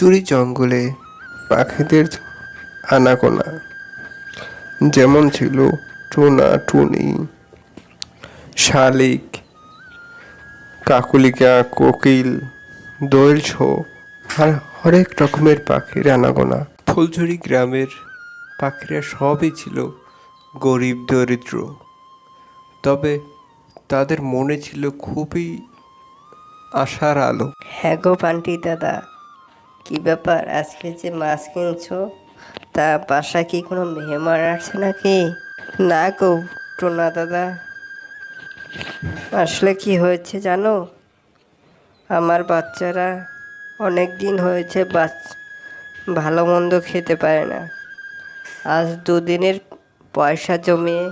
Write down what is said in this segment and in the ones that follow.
চুরি জঙ্গলে পাখিদের আনাগোনা যেমন ছিল টোনা, টুনি, শালিক, কাকুলিকা, কোকিল, দোয়েল সহ আর হরেক রকমের পাখির আনাগোনা। ফুলঝুরি গ্রামের পাখিরা সবই ছিল গরিব দরিদ্র, তবে তাদের মনে ছিল খুবই আশার আলো। হ্যাঁ গো বান্টি দাদা, কি ব্যাপার আজকে যে মাছ কিনছো? তা বাসায় কি কোনো মেহমান আসছে নাকি? না গো টোনা দাদা, আসলে কি হয়েছে জানো, আমার বাচ্চারা অনেক দিন হয়েছে ভালো মন্দ খেতে পারে না। আজ দুদিনের পয়সা জমিয়ে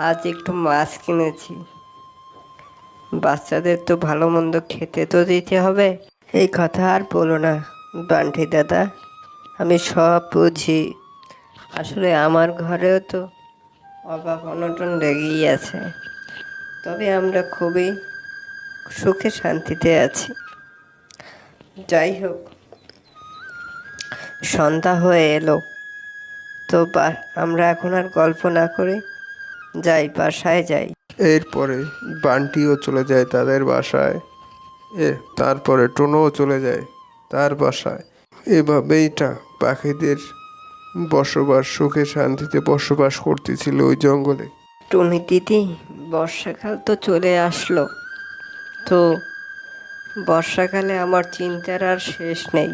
আজ একটু মাছ কিনেছি। বাচ্চাদের তো ভালো মন্দ খেতে তো দিতে হবে। এই কথা আর বলো না বান্টি দাদা, আমি সব বুঝি। আসলে আমার ঘরেও তো অভাব অনটন লেগেই আছে, তবে আমরা খুবই সুখে শান্তিতে আছি। যাই হোক, সন্ধ্যা হয়ে এলো তো আমরা এখন আর গল্প না করে যাই, বাসায় যাই। এরপরে বান্টিও চলে যায় তাদের বাসায়, তারপরে টোনোও চলে যায় তার বাসায়। এভাবেইটা পাখিদের বসবাস, সুখে শান্তিতে বসবাস করতেছিল ওই জঙ্গলে। টুনি দিদি, বর্ষাকাল তো চলে আসলো, তো বর্ষাকালে আমার চিন্তার আর শেষ নেই।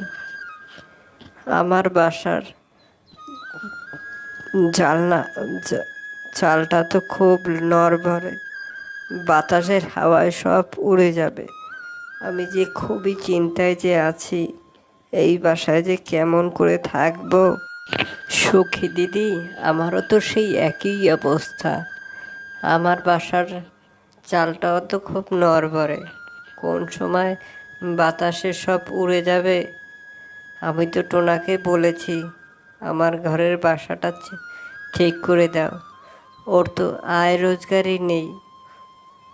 আমার বাসার জালনা চালটা তো খুব নড়বড়ে, বাতাসের হাওয়ায় সব উড়ে যাবে। আমি যে খুবই চিন্তায় যে আছি, এই বাসায় যে কেমন করে থাকবো। সুখী দিদি, আমারও তো সেই একই অবস্থা। আমার বাসার চালটাও তো খুব নড়বড়ে, কোন সময় বাতাসে সব উড়ে যাবে। আমি তো টোনাকে বলেছি আমার ঘরের বাসাটা ঠিক করে দাও। ওর তো আয় রোজগারই নেই,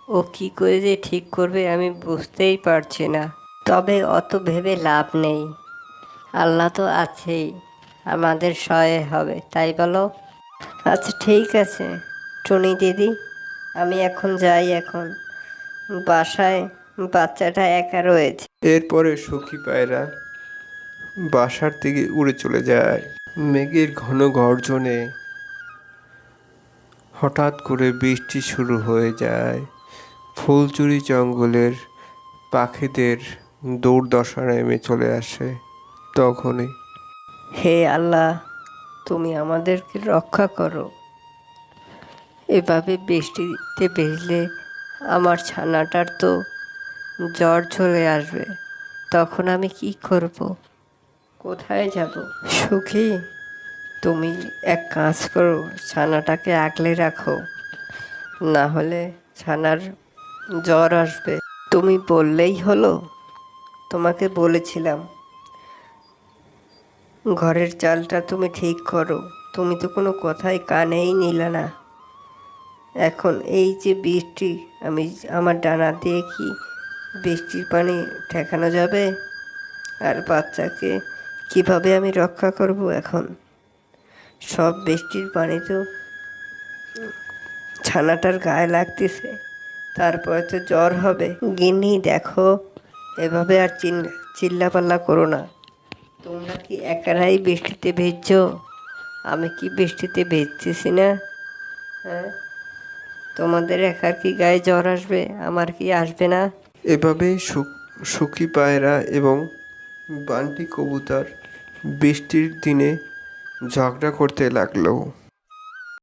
ও কি করে যে ঠিক করবে আমি বুঝতেই পারছি না। তবে অত ভেবে লাভ নেই, আল্লাহ তো আছেই, আমাদের সহায় হবে, তাই বলো? আচ্ছা ঠিক আছে টুনি দিদি, আমি এখন যাই। এখন বাসায় বাচ্চাটা একা রয়েছে। এরপরে সখী পায়রা বাসার দিকে উড়ে চলে যায়। মেঘের ঘন গর্জনে হঠাৎ করে বৃষ্টি শুরু হয়ে যায়। ফুলচুরি জঙ্গলের পাখিদের দুর্দশা নেমে চলে আসে তখনই। হে আল্লাহ, তুমি আমাদেরকে রক্ষা করো। এভাবে বৃষ্টিতে ভিজলে আমার ছানাটার তো জ্বর চলে আসবে, তখন আমি কি করব, কোথায় যাব? সুখী, তুমি এক কাজ করো, ছানাটাকে আগলে রাখো, না হলে ছানার জ্বর আসবে। তুমি বললেই হলো, তোমাকে বলেছিলাম ঘরের চালটা তুমি ঠিক করো, তুমি তো কোনো কথাই কানেই নিলে না। এখন এই যে বৃষ্টি, আমি আমার ডানা দিয়ে কি বৃষ্টির পানি ঠেকানো যাবে? আর বাচ্চাকে কিভাবে আমি রক্ষা করব? এখন সব বৃষ্টির পানি তো ছানাটার গায়ে লাগতেছে, তারপরে তো জ্বর হবে। গিন্নি দেখো, এভাবে আর চিল্লাপাল্লা করো না। তোমরা কি একারাই বৃষ্টিতে ভিজছো? আমি কি বৃষ্টিতে ভিজতেছি না? হ্যাঁ, তোমাদের একার কি গায়ে জ্বর আসবে, আমার কি আসবে না? এভাবেই সখী পায়রা এবং বান্টি কবুতর বৃষ্টির দিনে ঝগড়া করতে লাগলো।